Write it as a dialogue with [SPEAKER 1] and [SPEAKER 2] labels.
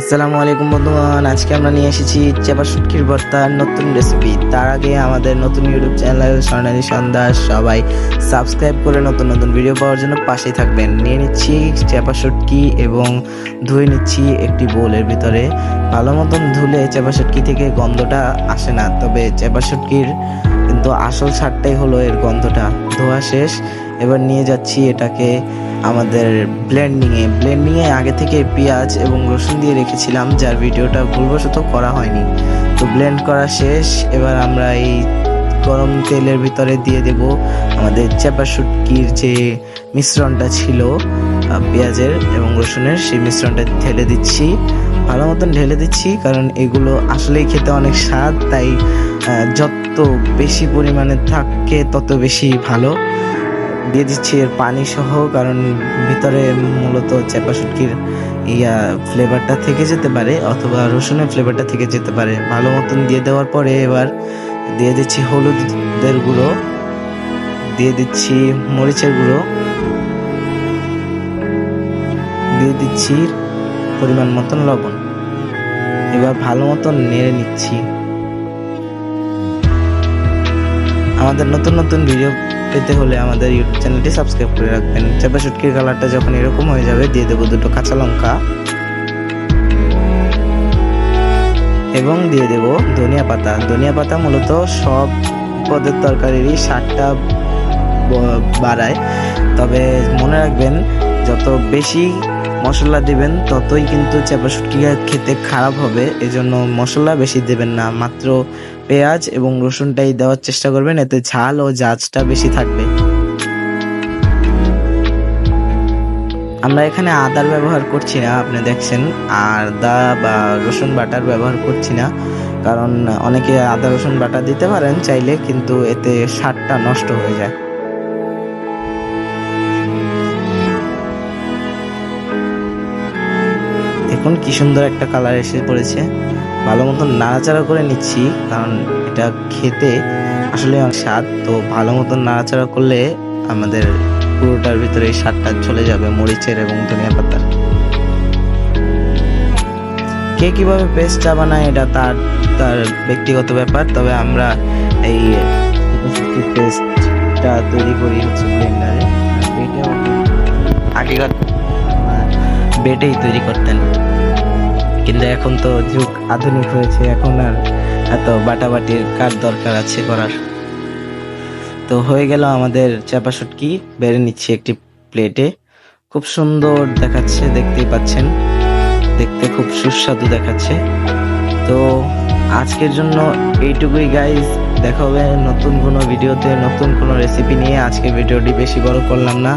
[SPEAKER 1] আসসালামু আলাইকুম বন্ধুগণ, আজকে আমরা নিয়ে এসেছি চেপা শুটকির ভর্তার নতুন রেসিপি। তার আগে আমাদের নতুন ইউটিউব চ্যানেল স্বর্ণালী সন্ধ্যা সবাই সাবস্ক্রাইব করে নতুন নতুন ভিডিও পাওয়ার জন্য পাশেই থাকবেন। নিয়ে নিচ্ছি চেপা শুটকি এবং ধুয়ে নিচ্ছি একটি বোলের ভিতরে। ভালো মতন ধুলে চেপা শুটকি থেকে গন্ধটা আসে না, তবে চেপা শুটকির কিন্তু আসল স্বাদটাই হলো এর গন্ধটা। ধোয়া শেষ, এবার নিয়ে যাচ্ছি এটাকে আমাদের ব্লেন্ডিংয়ে আগে থেকে পেঁয়াজ এবং রসুন দিয়ে রেখেছিলাম, যার ভিডিওটা ভুলবশত করা হয়নি। তো ব্লেন্ড করা শেষ, এবার আমরা এই গরম তেলের ভিতরে দিয়ে দেব আমাদের চেপা শুটকির যে মিশ্রণটা ছিল পেঁয়াজের এবং রসুনের, সেই মিশ্রণটা ঢেলে দিচ্ছি। ভালো মতন ঢেলে দিচ্ছি, কারণ এগুলো আসলেই খেতে অনেক স্বাদ, তাই যত বেশি পরিমাণে থাকে তত বেশি ভালো। দিয়ে দিচ্ছি এর পানি সহ, কারণ ভিতরে মূলত চেপা শুটকির ফ্লেভারটা থেকে যেতে পারে অথবা রসুনের ফ্লেভারটা থেকে যেতে পারে। ভালো মতন দিয়ে দেওয়ার পরে এবার দিয়ে দিচ্ছি হলুদের গুঁড়ো, দিয়ে দিচ্ছি মরিচের গুঁড়ো, দিয়ে দিচ্ছি পরিমাণ মতন লবণ। এবার ভালো মতন নেড়ে নিচ্ছি। আমাদের নতুন নতুন ভিডিও পেতে হলে আমাদের ইউটিউব চ্যানেলটি সাবস্ক্রাইব করে রাখবেন। চেপা শুটকির কালারটা যখন এরকম হয়ে যাবে, দিয়ে দেবো 2 কাঁচা লঙ্কা এবং দিয়ে দেব ধনিয়া পাতা। ধনিয়া পাতা মূলত সব পদের তরকারিরই স্বাদটা বাড়ায়, তবে মনে রাখবেন যত বেশি মশলা দিবেন ততই কিন্তু চেপা শুটকি খেতে খারাপ হবে। এজন্য মশলা বেশি দেবেন না, মাত্র পেঁয়াজ এবং রসুনটাই দেওয়ার চেষ্টা করবেন, এতে ঝাল ও ঝাঁঝটা বেশি থাকবে। আমরা এখানে আদার ব্যবহার করছি না, আপনি দেখছেন, আদা বা রসুন বাটার ব্যবহার করছি না, কারণ অনেকে আদা রসুন বাটা দিতে পারেন চাইলে, কিন্তু এতে স্বাদটা নষ্ট হয়ে যায়। দেখুন কি সুন্দর একটা কালার এসে পড়েছে। ভালো মতন নাড়াচাড়া করে নিচ্ছি, কারণ এটা খেতে আসলে অনেক স্বাদ। তো ভালো মতন নাড়াচাড়া করলে আমাদের পুরোটার ভিতরে এই স্বাদটা চলে যাবে মরিচের এবং ধনিয়া পাতার। কে কিভাবে পেস্টটা বানায় এটা তার তার ব্যক্তিগত ব্যাপার, তবে আমরা এই পেস্টটা তৈরি করি হচ্ছে ব্লেন্ডারে। আগেকার বেটেই তৈরি করতেন, কিন্তু এখন তো যুগ আধুনিক হয়েছে, এখন আর এত বাটাবাটির কার দরকার আছে করার। তো হয়ে গেল আমাদের চেপা শুটকি, বেড়ে নিচ্ছি একটি প্লেটে। খুব সুন্দর দেখাচ্ছে, দেখতেই পাচ্ছেন, দেখতে খুব সুস্বাদু দেখাচ্ছে। তো আজকের জন্য এইটুকুই গাইজ, দেখা হবে নতুন কোনো ভিডিওতে নতুন কোনো রেসিপি নিয়ে। আজকে ভিডিওটি বেশি বড় করলাম না।